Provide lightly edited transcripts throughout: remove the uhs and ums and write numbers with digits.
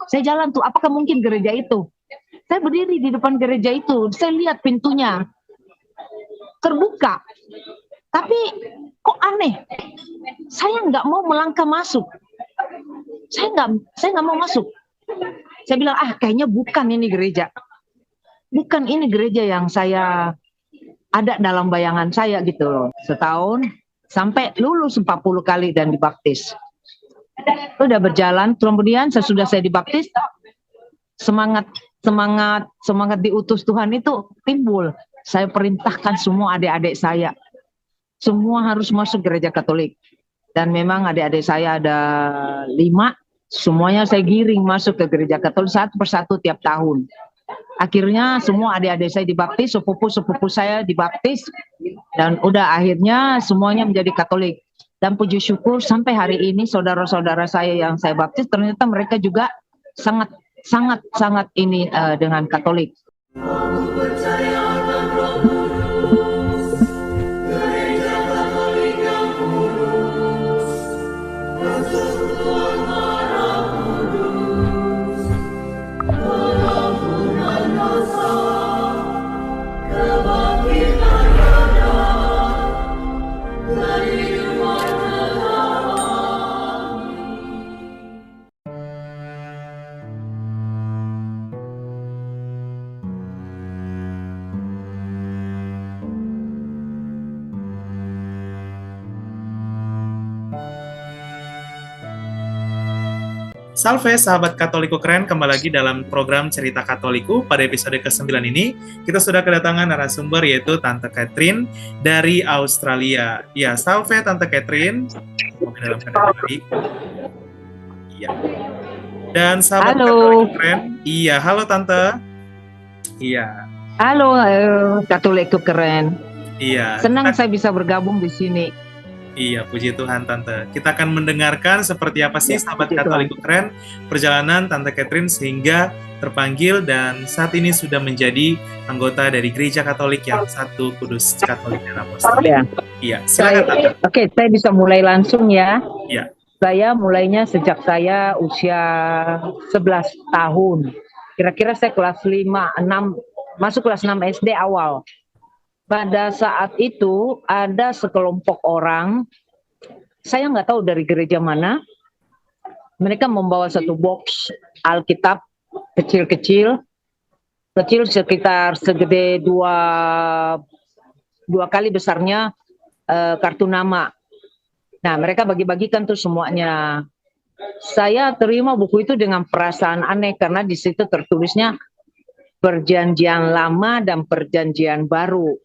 Saya jalan tuh, apakah mungkin gereja itu? Saya berdiri di depan gereja itu, saya lihat pintunya terbuka. Tapi kok aneh? Saya nggak mau melangkah masuk. Saya nggak mau masuk. Saya bilang, kayaknya bukan ini gereja. Bukan ini gereja yang saya ada dalam bayangan saya gitu loh. Setahun sampai lulus 40 kali dan dibaptis. Udah berjalan, kemudian sesudah saya dibaptis, semangat diutus Tuhan itu timbul. Saya perintahkan semua adik-adik saya, semua harus masuk gereja Katolik. Dan memang adik-adik saya ada 5, semuanya saya giring masuk ke gereja Katolik satu persatu tiap tahun. Akhirnya semua adik-adik saya dibaptis, sepupu-sepupu saya dibaptis, dan udah akhirnya semuanya menjadi Katolik. Dan puji syukur sampai hari ini saudara-saudara saya yang saya baptis ternyata mereka juga sangat ini dengan Katolik. Salve sahabat Katoliku keren, kembali lagi dalam program Cerita Katoliku. Pada episode ke-9 ini, kita sudah kedatangan narasumber yaitu Tante Catherine dari Australia. Ya, salve Tante Catherine. Semoga dalam keadaan baik. Iya. Dan sahabat Katoliku keren. Iya, halo Tante. Iya. Halo Katoliku keren. Iya. Senang saya bisa bergabung di sini. Iya, puji Tuhan Tante. Kita akan mendengarkan seperti apa sih sahabat Katoliku keren perjalanan Tante Catherine sehingga terpanggil dan saat ini sudah menjadi anggota dari Gereja Katolik yang satu, Kudus, Katolik dan Apostolik. Iya, silakan Tante. Oke, saya bisa mulai langsung ya. Iya. Saya mulainya sejak saya usia 11 tahun. Kira-kira saya kelas 5, 6, masuk kelas 6 SD awal. Pada saat itu ada sekelompok orang, saya nggak tahu dari gereja mana, mereka membawa satu box Alkitab kecil sekitar segede dua kali besarnya kartu nama. Nah, mereka bagi-bagikan tuh semuanya. Saya terima buku itu dengan perasaan aneh karena di situ tertulisnya Perjanjian Lama dan Perjanjian Baru.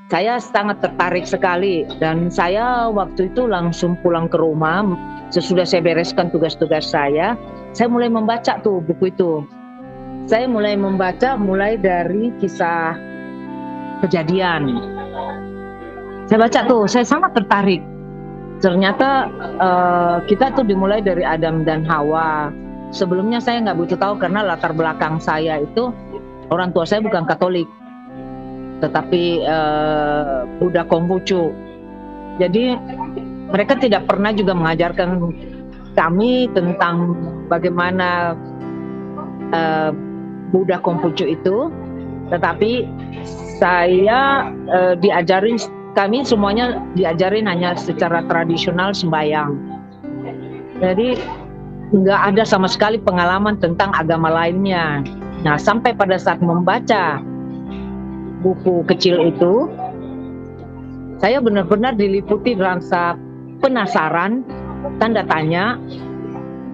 Saya sangat tertarik sekali dan saya waktu itu langsung pulang ke rumah. Sesudah saya bereskan tugas-tugas saya mulai membaca tuh buku itu. Saya mulai membaca mulai dari kisah Kejadian. Saya baca tuh, saya sangat tertarik. Ternyata kita tuh dimulai dari Adam dan Hawa. Sebelumnya saya nggak butuh tahu karena latar belakang saya itu orang tua saya bukan Katolik, tetapi Buddha Konghucu. Jadi mereka tidak pernah juga mengajarkan kami tentang bagaimana Buddha Konghucu itu, tetapi saya kami semuanya diajarin hanya secara tradisional sembahyang. Jadi nggak ada sama sekali pengalaman tentang agama lainnya. Nah, sampai pada saat membaca buku kecil itu, saya benar-benar diliputi rasa penasaran, tanda tanya.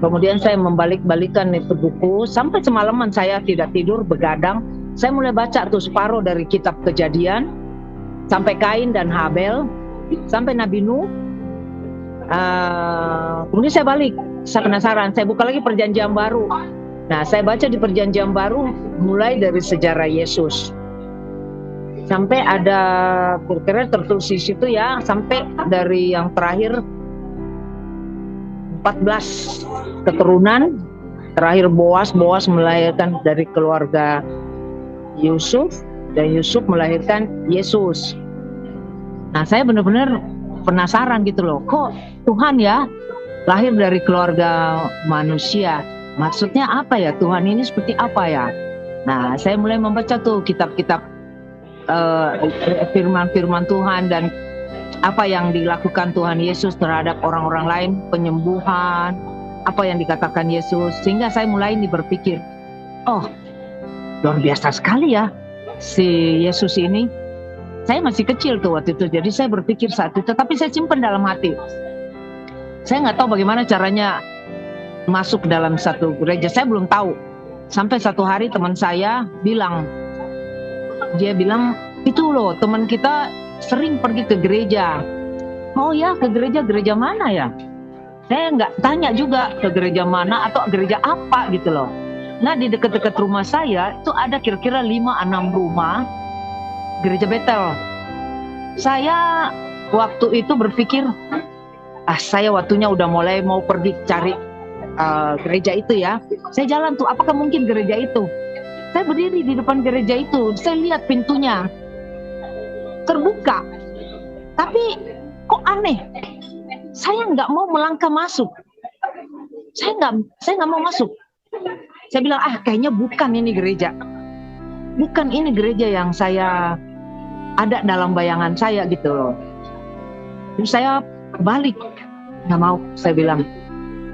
Kemudian saya membalik-balikan itu buku, sampai semalaman saya tidak tidur, begadang. Saya mulai baca tuh separuh dari kitab Kejadian, sampai Kain dan Habel, sampai Nabi Nuh. Kemudian saya balik, saya penasaran, saya buka lagi Perjanjian Baru. Nah, saya baca di Perjanjian Baru mulai dari sejarah Yesus. Sampai ada kira-kira tertulis di situ ya, sampai dari yang terakhir 14 keturunan, terakhir Boas melahirkan dari keluarga Yusuf, dan Yusuf melahirkan Yesus. Nah, saya benar-benar penasaran gitu loh, kok Tuhan ya lahir dari keluarga manusia. maksudnya apa ya, Tuhan ini seperti apa ya. Nah, saya mulai membaca tuh kitab-kitab firman-firman Tuhan dan apa yang dilakukan Tuhan Yesus terhadap orang-orang lain, penyembuhan, apa yang dikatakan Yesus, sehingga saya mulai berpikir, oh luar biasa sekali ya si Yesus ini. Saya masih kecil tuh waktu itu, jadi saya berpikir saat itu, tapi saya simpan dalam hati. Saya nggak tahu bagaimana caranya masuk dalam satu gereja, saya belum tahu. Sampai satu hari teman saya bilang, dia bilang, itu loh teman kita sering pergi ke gereja. Oh ya, ke gereja mana ya? Saya nggak tanya juga ke gereja mana atau gereja apa gitu loh. Nah, di dekat-dekat rumah saya itu ada kira-kira 5-6 rumah gereja Betel. Saya waktu itu berpikir, saya waktunya udah mulai mau pergi cari gereja itu ya. Saya jalan tuh, apakah mungkin gereja itu? Saya berdiri di depan gereja itu, saya lihat pintunya terbuka, tapi kok aneh. Saya nggak mau melangkah masuk. Saya nggak mau masuk. Saya bilang, kayaknya bukan ini gereja. Bukan ini gereja yang saya ada dalam bayangan saya gitu loh. Terus saya balik, nggak mau. Saya bilang,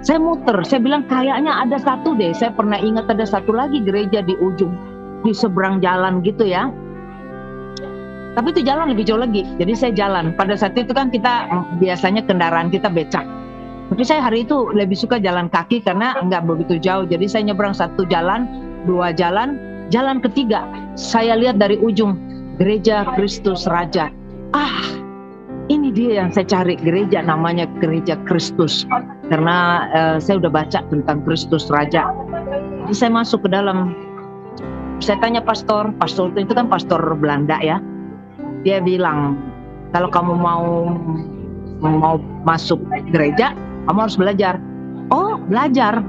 saya muter. Saya bilang kayaknya ada satu deh. Saya pernah ingat ada satu lagi gereja di ujung, di seberang jalan gitu ya. Tapi itu jalan lebih jauh lagi. Jadi saya jalan. Pada saat itu kan kita biasanya kendaraan kita becak. Tapi saya hari itu lebih suka jalan kaki karena nggak begitu jauh. Jadi saya nyebrang satu jalan, 2 jalan, jalan ketiga. Saya lihat dari ujung, Gereja Kristus Raja. Ini dia yang saya cari, gereja namanya Gereja Kristus. Karena saya udah baca tentang Kristus Raja. Jadi saya masuk ke dalam. Saya tanya pastor itu kan pastor Belanda ya. Dia bilang, kalau kamu mau masuk gereja, kamu harus belajar. Oh, belajar?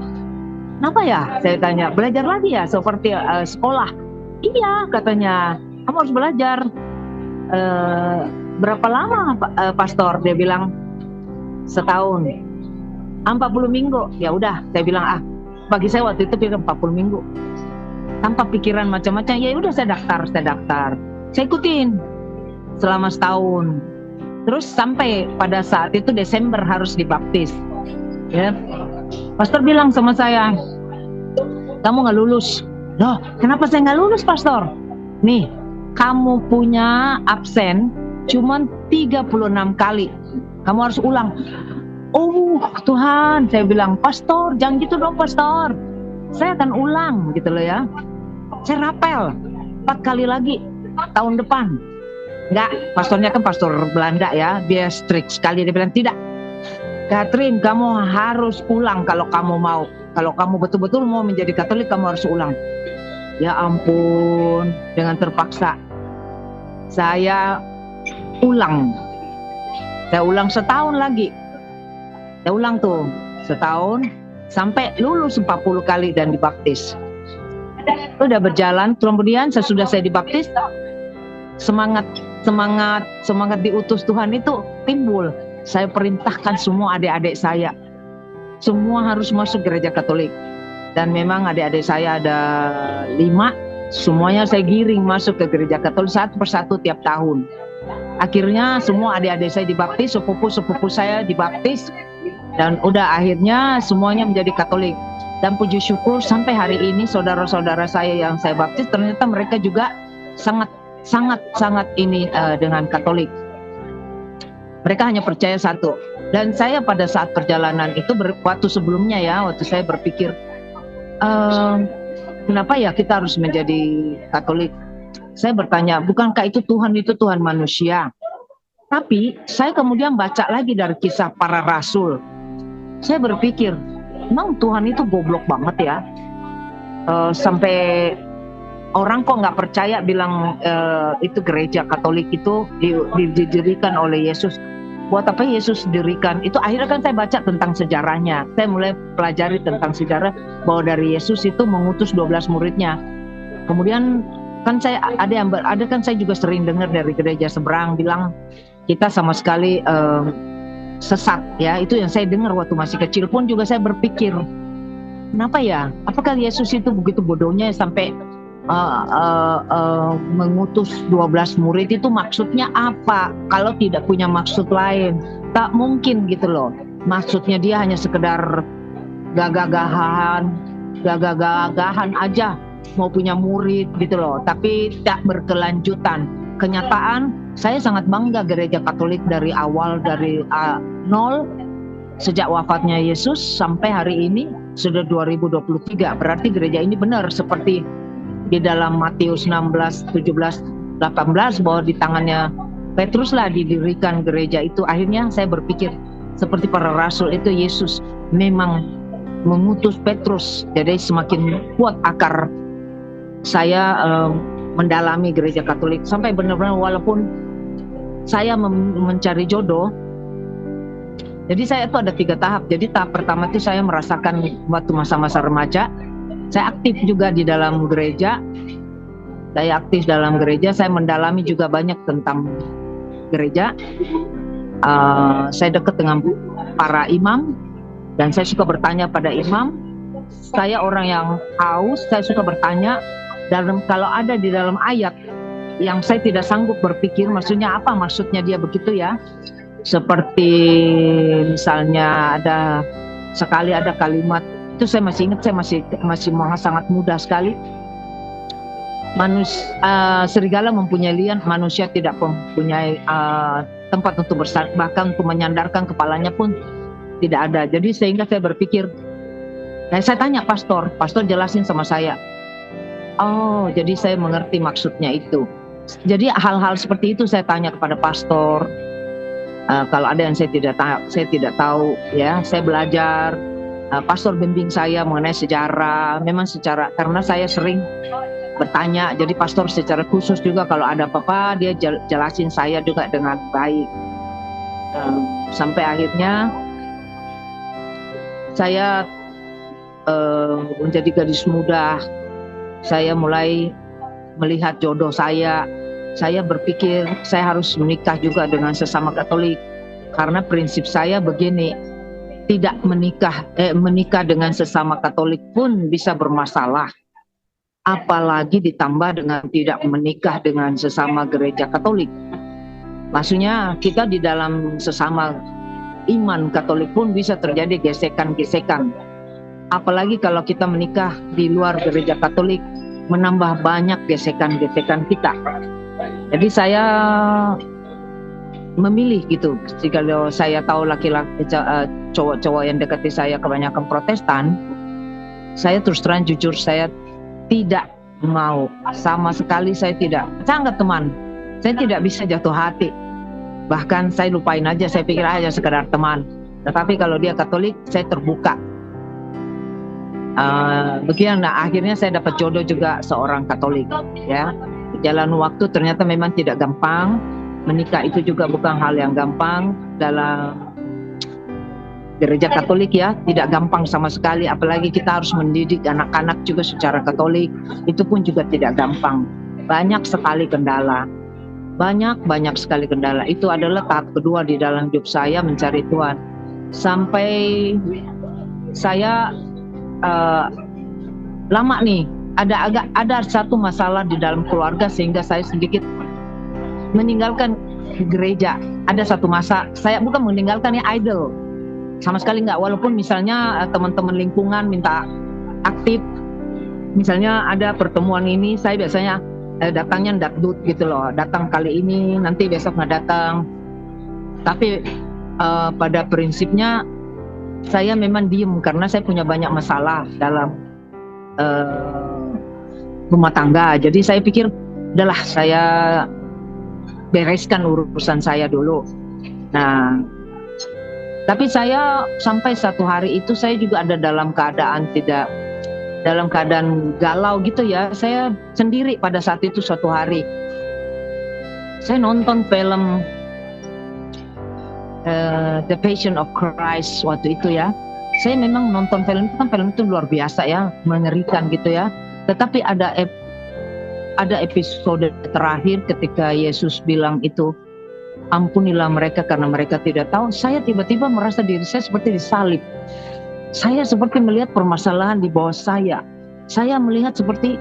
Kenapa ya? Saya tanya, belajar lagi ya seperti sekolah? Iya, katanya, kamu harus belajar. Berapa lama pastor? Dia bilang, setahun. 40 minggu. Ya udah, saya bilang, bagi saya waktu itu pikir 40 minggu. Tanpa pikiran macam-macam, ya udah saya daftar. Saya ikutin selama setahun. Terus sampai pada saat itu Desember harus dibaptis. Ya. Pastor bilang sama saya, kamu nggak lulus. Loh, kenapa saya nggak lulus, pastor? Nih, kamu punya absen cuman 36 kali. Kamu harus ulang. Oh Tuhan, saya bilang, pastor jangan gitu dong pastor. Saya akan ulang gitu loh ya. Saya rapel 4 kali lagi tahun depan. Enggak, pastornya kan pastor Belanda ya, dia strict sekali. Dia bilang, tidak Catherine, kamu harus ulang kalau kamu mau. Kalau kamu betul-betul mau menjadi Katolik, kamu harus ulang. Ya ampun, dengan terpaksa saya ulang. Saya ulang setahun lagi. Saya ulang tuh setahun sampai lulus 40 kali dan dibaptis. Udah berjalan, kemudian sesudah saya dibaptis, semangat diutus Tuhan itu timbul. Saya perintahkan semua adik-adik saya, semua harus masuk gereja Katolik. Dan memang adik-adik saya ada 5, semuanya saya giring masuk ke gereja Katolik satu persatu tiap tahun. Akhirnya semua adik-adik saya dibaptis, sepupu saya dibaptis, dan udah akhirnya semuanya menjadi Katolik. Dan puji syukur sampai hari ini saudara-saudara saya yang saya baptis ternyata mereka juga sangat ini dengan Katolik. Mereka hanya percaya satu. Dan saya pada saat perjalanan itu waktu sebelumnya ya, waktu saya berpikir kenapa ya kita harus menjadi Katolik? Saya bertanya, bukankah itu Tuhan manusia? Tapi saya kemudian baca lagi dari kisah para rasul. Saya berpikir, emang Tuhan itu goblok banget ya? Sampai orang kok nggak percaya bilang itu gereja Katolik itu didirikan oleh Yesus. Buat apa Yesus didirikan? Itu akhirnya kan saya baca tentang sejarahnya. Saya mulai pelajari tentang sejarah bahwa dari Yesus itu mengutus 12 muridnya. Kemudian kan saya saya juga sering dengar dari gereja seberang bilang kita sama sekali sesat ya. Itu yang saya dengar waktu masih kecil pun juga saya berpikir kenapa ya? Apakah Yesus itu begitu bodohnya sampai mengutus 12 murid itu maksudnya apa? Kalau tidak punya maksud lain, tak mungkin gitu loh. Maksudnya dia hanya sekedar gagah-gagahan aja mau punya murid gitu loh, tapi tak berkelanjutan. Kenyataan, saya sangat bangga gereja Katolik dari awal, dari nol, sejak wafatnya Yesus sampai hari ini sudah 2023. Berarti gereja ini benar seperti di dalam Matius 16, 17, 18 bahwa di tangannya Petruslah didirikan gereja itu. Akhirnya saya berpikir seperti para rasul itu, Yesus memang mengutus Petrus. Jadi semakin kuat akar saya mendalami gereja Katolik sampai benar-benar, walaupun saya mencari jodoh. Jadi saya itu ada 3 tahap. Jadi tahap pertama itu saya merasakan waktu masa-masa remaja. Saya aktif juga di dalam gereja. Saya mendalami juga banyak tentang gereja. Saya dekat dengan para imam dan saya suka bertanya pada imam. Saya orang yang haus, saya suka bertanya. Dan kalau ada di dalam ayat yang saya tidak sanggup berpikir, maksudnya apa, maksudnya dia begitu ya. Seperti misalnya ada kalimat itu saya masih ingat, saya masih sangat muda sekali. Serigala mempunyai liang, manusia tidak mempunyai tempat untuk bersandar, bahkan untuk menyandarkan kepalanya pun tidak ada. Jadi sehingga saya berpikir, saya tanya pastor jelasin sama saya. Oh, jadi saya mengerti maksudnya itu. Jadi hal-hal seperti itu saya tanya kepada pastor. Kalau ada yang saya tidak tahu, ya saya belajar. Pastor bimbing saya mengenai sejarah. Memang karena saya sering bertanya, jadi pastor secara khusus juga kalau ada apa-apa dia jelasin saya juga dengan baik. Sampai akhirnya saya menjadi gadis muda. Saya mulai melihat jodoh saya. Saya berpikir saya harus menikah juga dengan sesama Katolik. Karena prinsip saya begini, tidak menikah dengan sesama Katolik pun bisa bermasalah. Apalagi ditambah dengan tidak menikah dengan sesama gereja Katolik. Maksudnya kita di dalam sesama iman Katolik pun bisa terjadi gesekan-gesekan. Apalagi kalau kita menikah di luar gereja Katolik, menambah banyak gesekan-gesekan kita. Jadi saya memilih gitu. Kalau saya tahu laki-laki cowok-cowok yang dekati saya kebanyakan Protestan, saya terus terang jujur saya tidak mau, sama sekali saya anggap teman. Saya tidak bisa jatuh hati. Bahkan saya lupain aja, saya pikir aja sekedar teman. Tetapi kalau dia Katolik, saya terbuka. Begini, akhirnya saya dapat jodoh juga seorang Katolik, ya. Jalan waktu ternyata memang tidak gampang. Menikah itu juga bukan hal yang gampang dalam gereja Katolik, ya. Tidak gampang sama sekali. Apalagi kita harus mendidik anak-anak juga secara Katolik. Itu pun juga tidak gampang. Banyak sekali kendala. Banyak sekali kendala. Itu adalah tahap kedua di dalam hidup saya mencari Tuhan. Sampai saya lama nih, ada satu masalah di dalam keluarga sehingga saya sedikit meninggalkan gereja. Ada satu masa saya bukan meninggalkan idol, sama sekali enggak. Walaupun misalnya teman-teman lingkungan minta aktif, misalnya ada pertemuan ini, saya biasanya datangnya dakdut gitu loh, datang kali ini nanti besok nggak datang. Tapi pada prinsipnya saya memang diem karena saya punya banyak masalah dalam rumah tangga. Jadi saya pikir udahlah, saya bereskan urusan saya dulu. Nah, tapi saya sampai satu hari itu saya juga ada dalam keadaan galau gitu ya. Saya sendiri pada saat itu suatu hari. Saya nonton film The Passion of Christ waktu itu ya. Saya memang nonton film itu, kan film itu luar biasa ya, mengerikan gitu ya. Tetapi ada episode terakhir ketika Yesus bilang itu, ampunilah mereka karena mereka tidak tahu. Saya tiba-tiba merasa diri saya seperti disalib. saya seperti melihat permasalahan di bawah saya. Saya melihat seperti,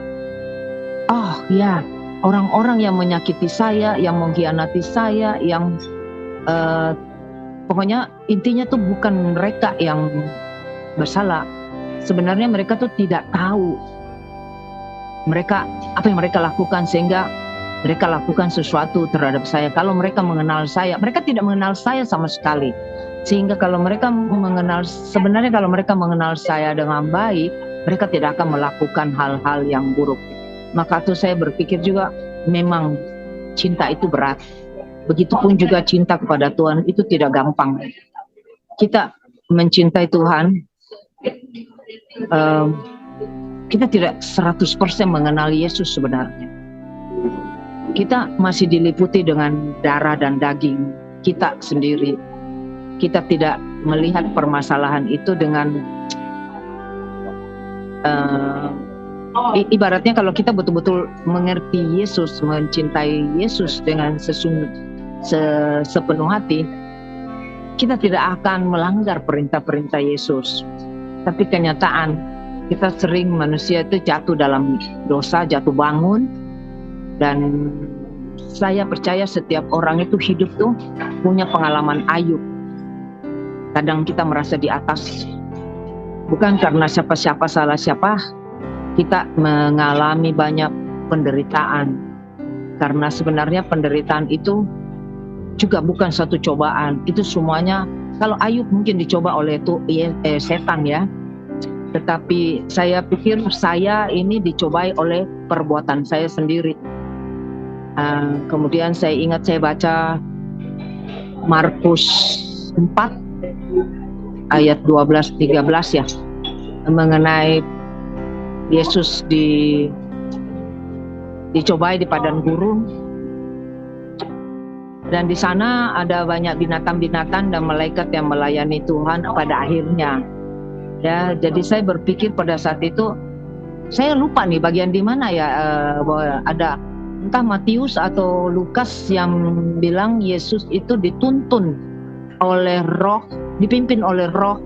oh ya, orang-orang yang menyakiti saya, yang mengkhianati saya, yang pokoknya intinya tuh bukan mereka yang bersalah. Sebenarnya mereka tuh tidak tahu apa yang mereka lakukan sehingga mereka lakukan sesuatu terhadap saya. Kalau mereka mengenal saya, mereka tidak mengenal saya sama sekali. Sehingga kalau mereka sebenarnya kalau mereka mengenal saya dengan baik, mereka tidak akan melakukan hal-hal yang buruk. Maka tuh saya berpikir juga, memang cinta itu berat. Begitupun juga cinta kepada Tuhan itu tidak gampang. Kita mencintai Tuhan, kita tidak 100% mengenal Yesus sebenarnya. Kita masih diliputi dengan darah dan daging kita sendiri. Kita tidak melihat permasalahan itu dengan ibaratnya kalau kita betul-betul mengerti Yesus, mencintai Yesus dengan sepenuh hati, kita tidak akan melanggar perintah-perintah Yesus. Tapi kenyataan kita sering manusia itu jatuh dalam dosa, jatuh bangun, dan saya percaya setiap orang itu hidup tuh punya pengalaman Ayub. Kadang kita merasa di atas, bukan karena siapa-siapa salah siapa, kita mengalami banyak penderitaan. Karena sebenarnya penderitaan itu juga bukan satu cobaan, itu semuanya. Kalau Ayub mungkin dicoba oleh setan ya, tetapi saya pikir saya ini dicobai oleh perbuatan saya sendiri. Kemudian saya ingat saya baca Markus 4 ayat 12-13 ya, mengenai Yesus dicobai di padang gurun, dan di sana ada banyak binatang-binatang dan malaikat yang melayani Tuhan pada akhirnya. Ya, jadi saya berpikir pada saat itu, saya lupa nih bagian di mana ya, bahwa ada entah Matius atau Lukas yang bilang Yesus itu dituntun oleh roh, dipimpin oleh roh,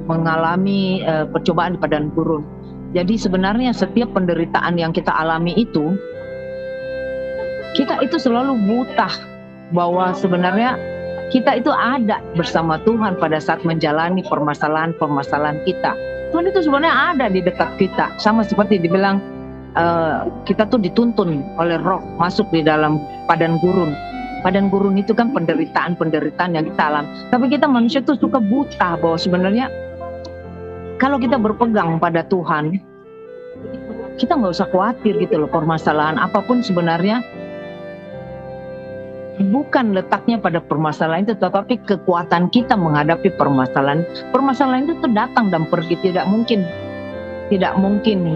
mengalami percobaan di padang gurun. Jadi sebenarnya setiap penderitaan yang kita alami itu, kita itu selalu buta bahwa sebenarnya kita itu ada bersama Tuhan pada saat menjalani permasalahan-permasalahan kita. Tuhan itu sebenarnya ada di dekat kita, sama seperti dibilang kita tuh dituntun oleh roh masuk di dalam padang gurun. Padang gurun itu kan penderitaan-penderitaan yang kita alami. Tapi kita manusia tuh suka buta bahwa sebenarnya kalau kita berpegang pada Tuhan, kita nggak usah khawatir gitu loh. Permasalahan apapun sebenarnya bukan letaknya pada permasalahan itu, tetapi kekuatan kita menghadapi permasalahan. Permasalahan itu tuh datang dan pergi, tidak mungkin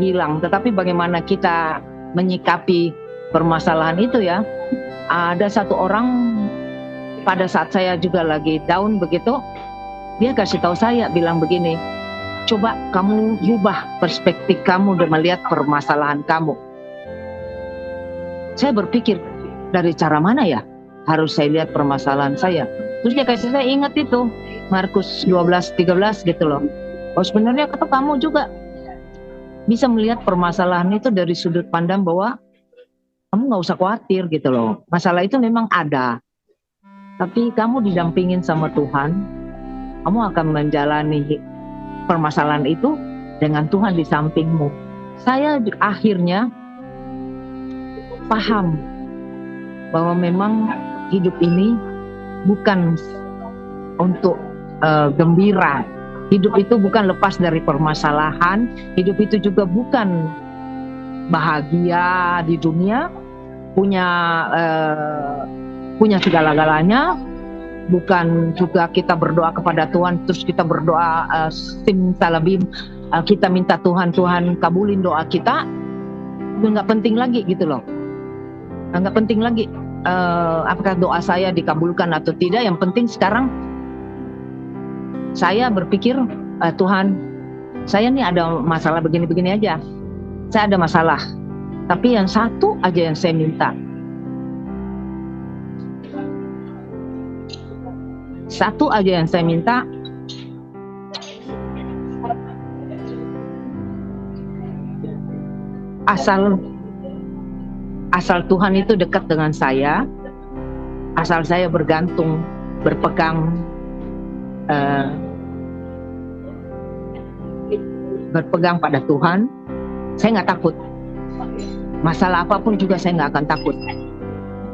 hilang. Tetapi bagaimana kita menyikapi permasalahan itu ya. Ada satu orang pada saat saya juga lagi down begitu, dia kasih tahu saya, bilang begini, coba kamu rubah perspektif kamu dan melihat permasalahan kamu. Saya berpikir, dari cara mana ya harus saya lihat permasalahan saya? Terus dia kasih saya ingat itu Markus 12-13 gitu loh. Oh sebenarnya kata kamu juga bisa melihat permasalahan itu dari sudut pandang bahwa kamu nggak usah khawatir gitu loh. Masalah itu memang ada, tapi kamu didampingin sama Tuhan, kamu akan menjalani permasalahan itu dengan Tuhan di sampingmu. Saya akhirnya paham bahwa memang hidup ini bukan untuk gembira. Hidup itu bukan lepas dari permasalahan. Hidup itu juga bukan bahagia di dunia, punya segala-galanya. Bukan juga kita berdoa kepada Tuhan terus kita berdoa simsalabim, kita minta Tuhan kabulin doa kita. Itu nggak penting lagi gitu loh. Nggak penting lagi apakah doa saya dikabulkan atau tidak. Yang penting sekarang saya berpikir, Tuhan, saya nih ada masalah begini-begini aja. Saya ada masalah, tapi yang satu aja yang saya minta. Satu aja yang saya minta, asal Tuhan itu dekat dengan saya, asal saya bergantung, berpegang pada Tuhan, saya nggak takut. Masalah apapun juga saya nggak akan takut.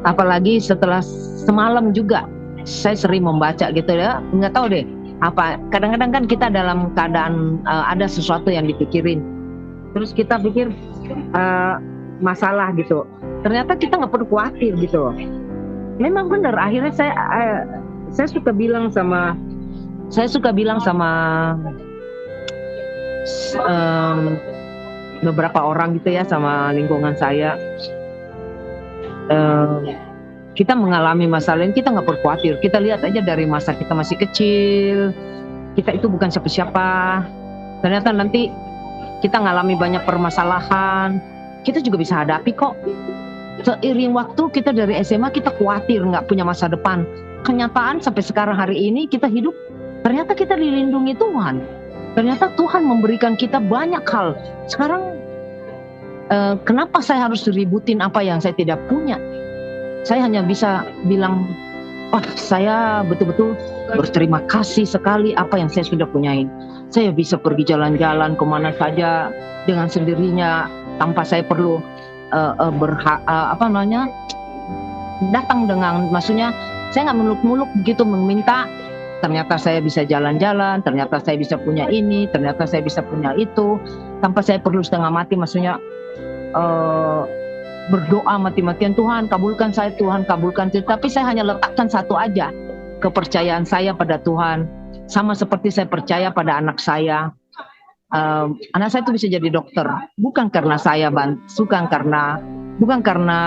Apalagi setelah semalam juga saya sering membaca gitu ya, nggak tahu deh apa. Kadang-kadang kan kita dalam keadaan ada sesuatu yang dipikirin, terus kita pikir masalah gitu. Ternyata kita nggak perlu khawatir gitu loh. Memang benar. Akhirnya saya suka bilang sama beberapa orang gitu ya, sama lingkungan saya, kita mengalami masalah ini, kita nggak perlu khawatir. Kita lihat aja dari masa kita masih kecil, kita itu bukan siapa-siapa. Ternyata nanti kita ngalami banyak permasalahan, kita juga bisa hadapi kok. Seiring waktu kita dari SMA kita khawatir nggak punya masa depan. Kenyataan sampai sekarang hari ini kita hidup, ternyata kita dilindungi Tuhan. Ternyata Tuhan memberikan kita banyak hal. Sekarang kenapa saya harus ributin apa yang saya tidak punya? Saya hanya bisa bilang, saya betul-betul berterima kasih sekali apa yang saya sudah punyain. Saya bisa pergi jalan-jalan kemana saja dengan sendirinya tanpa saya perlu datang dengan, maksudnya saya nggak muluk-muluk begitu meminta. Ternyata saya bisa jalan-jalan, ternyata saya bisa punya ini, ternyata saya bisa punya itu, tanpa saya perlu setengah mati, maksudnya berdoa mati-matian, Tuhan kabulkan saya, Tuhan kabulkan saya. Tapi saya hanya letakkan satu aja, kepercayaan saya pada Tuhan. Sama seperti saya percaya pada anak saya. Anak saya itu bisa jadi dokter, bukan karena saya bukan karena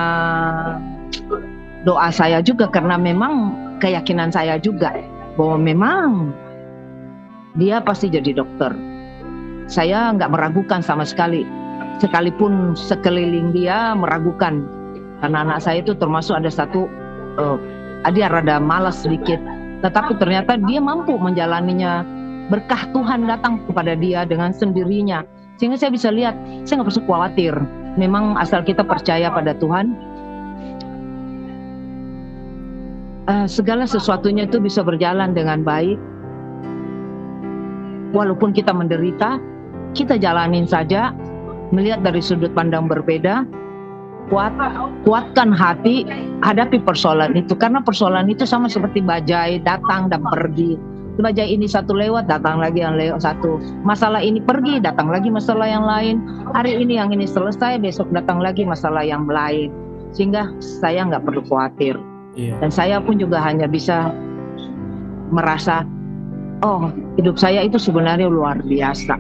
doa saya juga, karena memang keyakinan saya juga bahwa memang dia pasti jadi dokter. Saya nggak meragukan sama sekali, sekalipun sekeliling dia meragukan. Karena anak saya itu termasuk ada satu, dia rada malas sedikit, tetapi ternyata dia mampu menjalaninya. Berkah Tuhan datang kepada dia dengan sendirinya, sehingga saya bisa lihat, saya nggak perlu khawatir. Memang asal kita percaya pada Tuhan, segala sesuatunya itu bisa berjalan dengan baik. Walaupun kita menderita, kita jalanin saja, melihat dari sudut pandang berbeda. Kuatkan hati, hadapi persoalan itu, karena persoalan itu sama seperti bajai, datang dan pergi. Bajai ini satu lewat, datang lagi yang lewat satu. Masalah ini pergi, datang lagi masalah yang lain. Hari ini yang ini selesai, besok datang lagi masalah yang lain. Sehingga saya nggak perlu khawatir. Dan saya pun juga hanya bisa merasa, hidup saya itu sebenarnya luar biasa.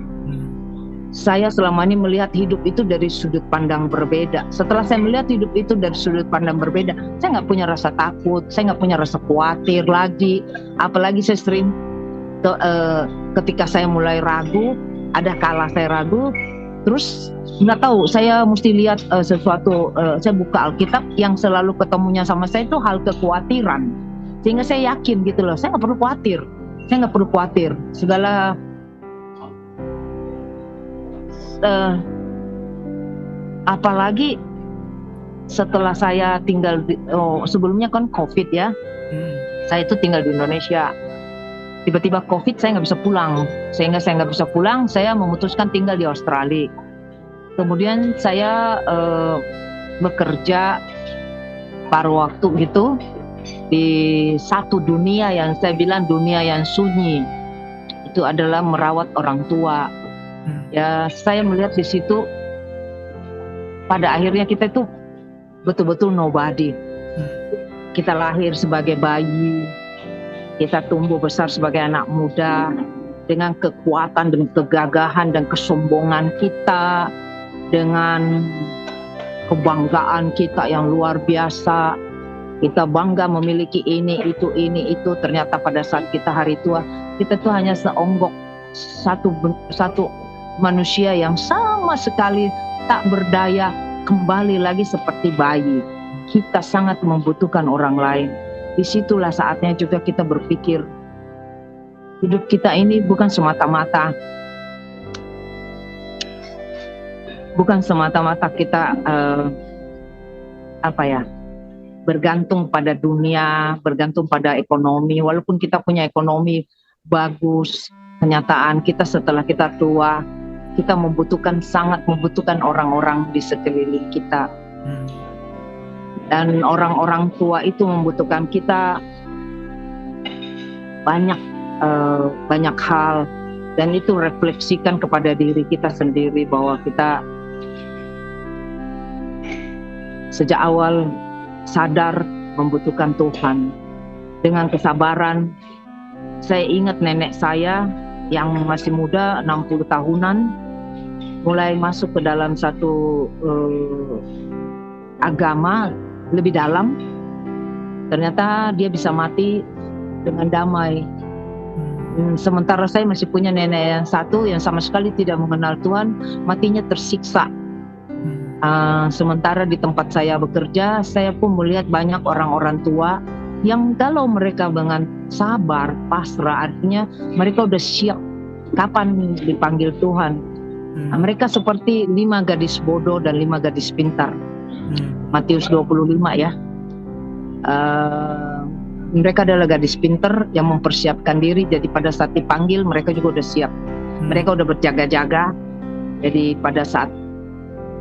Saya selama ini melihat hidup itu dari sudut pandang berbeda. Setelah saya melihat hidup itu dari sudut pandang berbeda, saya nggak punya rasa takut, saya nggak punya rasa khawatir lagi. Apalagi saya sering ketika saya mulai ragu, ada kala saya ragu, terus nggak tahu, saya mesti lihat sesuatu, saya buka Alkitab, yang selalu ketemunya sama saya itu hal kekhawatiran, sehingga saya yakin gitu loh, saya nggak perlu khawatir, segala apalagi setelah saya tinggal sebelumnya kan COVID ya, saya itu tinggal di Indonesia, tiba-tiba COVID saya nggak bisa pulang, sehingga saya nggak bisa pulang, saya memutuskan tinggal di Australia. Kemudian saya bekerja paruh waktu gitu di satu dunia yang saya bilang dunia yang sunyi, itu adalah merawat orang tua. Ya, saya melihat di situ pada akhirnya kita itu betul-betul nobody. Kita lahir sebagai bayi, kita tumbuh besar sebagai anak muda dengan kekuatan dan kegagahan dan kesombongan kita, dengan kebanggaan kita yang luar biasa. Kita bangga memiliki ini itu. Ternyata pada saat kita hari tua, kita tuh hanya seonggok satu manusia yang sama sekali tak berdaya, kembali lagi seperti bayi. Kita sangat membutuhkan orang lain. Disitulah saatnya juga kita berpikir, hidup kita ini bukan semata-mata bukan semata-mata kita bergantung pada dunia, bergantung pada ekonomi. Walaupun kita punya ekonomi bagus, kenyataan kita setelah kita tua, kita sangat membutuhkan orang-orang di sekeliling kita. Dan orang-orang tua itu membutuhkan kita banyak hal, dan itu refleksikan kepada diri kita sendiri bahwa kita sejak awal sadar membutuhkan Tuhan. Dengan kesabaran, saya ingat nenek saya yang masih muda, 60 tahunan, mulai masuk ke dalam satu agama lebih dalam. Ternyata dia bisa mati dengan damai. Sementara saya masih punya nenek yang satu yang sama sekali tidak mengenal Tuhan, matinya tersiksa. Sementara di tempat saya bekerja, saya pun melihat banyak orang-orang tua yang kalau mereka dengan sabar, pasrah, artinya mereka udah siap kapan dipanggil Tuhan. Mereka seperti 5 gadis bodoh dan 5 gadis pintar. Matius 25 ya. Mereka adalah gadis pintar yang mempersiapkan diri, jadi pada saat dipanggil mereka juga udah siap. Mereka udah berjaga-jaga. Jadi pada saat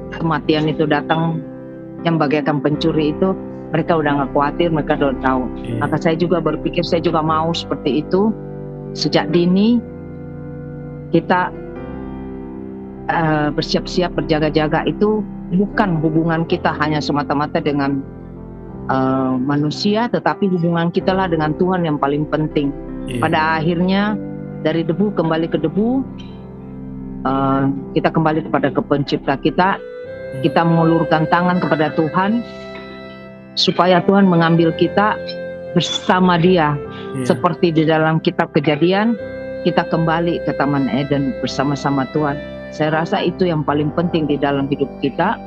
kematian itu datang yang bagaikan pencuri itu, mereka udah nggak khawatir, mereka udah tahu. Maka saya juga berpikir, saya juga mau seperti itu. Sejak dini kita bersiap-siap, berjaga-jaga. Itu bukan hubungan kita hanya semata-mata dengan manusia, tetapi hubungan kita lah dengan Tuhan yang paling penting. Pada akhirnya dari debu kembali ke debu, kita kembali kepada pencipta kita. Kita mengulurkan tangan kepada Tuhan supaya Tuhan mengambil kita bersama Dia. Seperti di dalam kitab Kejadian, kita kembali ke Taman Eden bersama-sama Tuhan. Saya rasa itu yang paling penting di dalam hidup kita.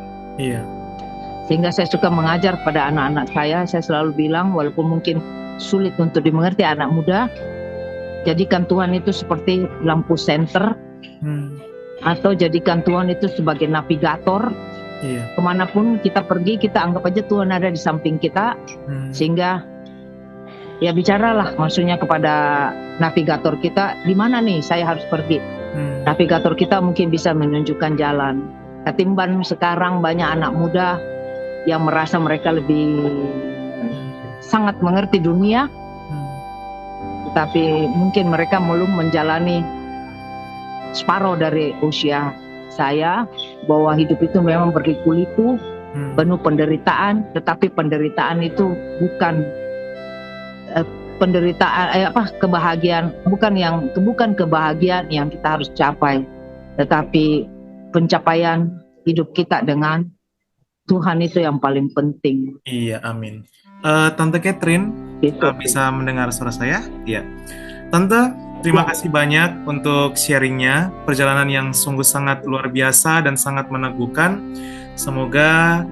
Sehingga saya suka mengajar pada anak-anak saya selalu bilang, walaupun mungkin sulit untuk dimengerti anak muda, jadikan Tuhan itu seperti lampu senter, atau jadikan Tuhan itu sebagai navigator. Kemanapun kita pergi, kita anggap aja Tuhan ada di samping kita. Sehingga ya bicaralah maksudnya kepada navigator kita, di mana nih saya harus pergi. Navigator kita mungkin bisa menunjukkan jalan. Ketimbang sekarang banyak anak muda yang merasa mereka lebih sangat mengerti dunia, tetapi mungkin mereka belum menjalani separuh dari usia saya, bahwa hidup itu memang berliku-liku, penuh penderitaan, tetapi penderitaan itu bukan kebahagiaan, bukan kebahagiaan yang kita harus capai, tetapi pencapaian hidup kita dengan Tuhan itu yang paling penting. Iya, amin. Tante Catherine, bisa mendengar suara saya? Iya. Tante, terima kasih banyak untuk sharingnya, perjalanan yang sungguh sangat luar biasa dan sangat meneguhkan. Semoga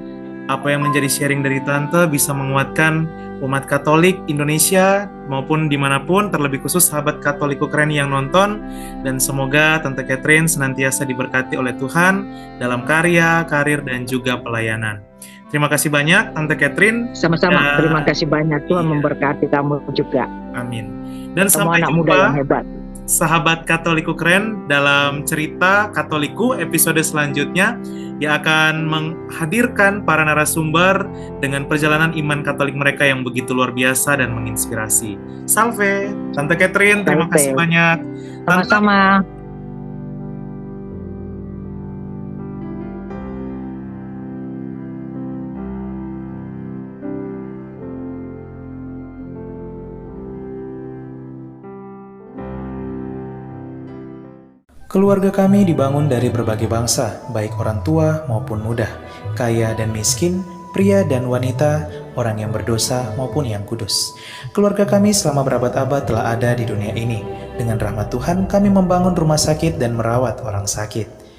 apa yang menjadi sharing dari Tante bisa menguatkan umat Katolik Indonesia maupun dimanapun, terlebih khusus sahabat Katoliku Keren yang nonton. Dan semoga Tante Catherine senantiasa diberkati oleh Tuhan dalam karya, karir, dan juga pelayanan. Terima kasih banyak Tante Catherine. Sama-sama, terima kasih banyak. Tuhan memberkati kamu juga. Amin. Dan semua sampai anak jumpa muda yang hebat, sahabat Katoliku Keren, dalam cerita Katoliku episode selanjutnya yang akan menghadirkan para narasumber dengan perjalanan iman Katolik mereka yang begitu luar biasa dan menginspirasi. Salve, Tante Catherine, terima kasih banyak. Sama-sama. Keluarga kami dibangun dari berbagai bangsa, baik orang tua maupun muda, kaya dan miskin, pria dan wanita, orang yang berdosa maupun yang kudus. Keluarga kami selama berabad-abad telah ada di dunia ini. Dengan rahmat Tuhan, kami membangun rumah sakit dan merawat orang sakit.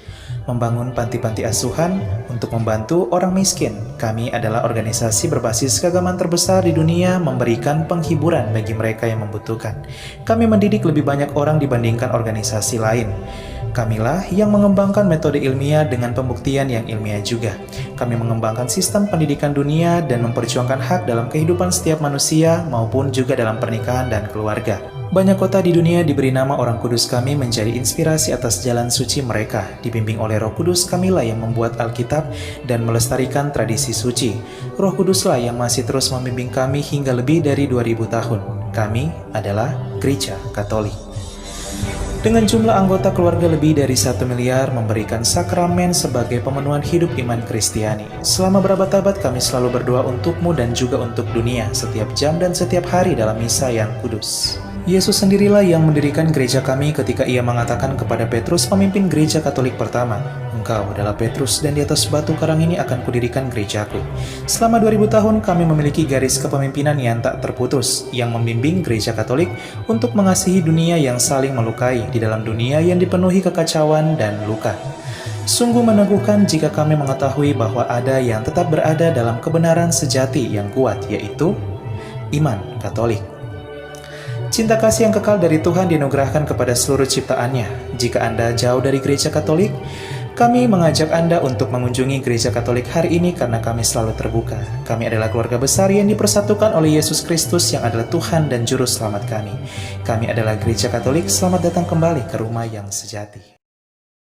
Membangun panti-panti asuhan untuk membantu orang miskin. Kami adalah organisasi berbasis keagamaan terbesar di dunia, memberikan penghiburan bagi mereka yang membutuhkan. Kami mendidik lebih banyak orang dibandingkan organisasi lain. Kamilah yang mengembangkan metode ilmiah dengan pembuktian yang ilmiah juga. Kami mengembangkan sistem pendidikan dunia dan memperjuangkan hak dalam kehidupan setiap manusia maupun juga dalam pernikahan dan keluarga. Banyak kota di dunia diberi nama orang kudus kami menjadi inspirasi atas jalan suci mereka. Dibimbing oleh Roh Kudus, kamilah yang membuat Alkitab dan melestarikan tradisi suci. Roh Kuduslah yang masih terus membimbing kami hingga lebih dari 2000 tahun. Kami adalah Gereja Katolik. Dengan jumlah anggota keluarga lebih dari 1 miliar memberikan sakramen sebagai pemenuhan hidup iman Kristiani. Selama berabad-abad kami selalu berdoa untukmu dan juga untuk dunia setiap jam dan setiap hari dalam misa yang kudus. Yesus sendirilah yang mendirikan gereja kami ketika ia mengatakan kepada Petrus, pemimpin gereja Katolik pertama, "Engkau adalah Petrus dan di atas batu karang ini akan kudirikan gerejaku." Selama 2000 tahun kami memiliki garis kepemimpinan yang tak terputus, yang membimbing gereja Katolik untuk mengasihi dunia yang saling melukai di dalam dunia yang dipenuhi kekacauan dan luka. Sungguh meneguhkan jika kami mengetahui bahwa ada yang tetap berada dalam kebenaran sejati yang kuat, yaitu iman Katolik. Cinta kasih yang kekal dari Tuhan dianugerahkan kepada seluruh ciptaannya. Jika Anda jauh dari gereja Katolik, kami mengajak Anda untuk mengunjungi gereja Katolik hari ini karena kami selalu terbuka. Kami adalah keluarga besar yang dipersatukan oleh Yesus Kristus yang adalah Tuhan dan Juru Selamat kami. Kami adalah gereja Katolik, selamat datang kembali ke rumah yang sejati.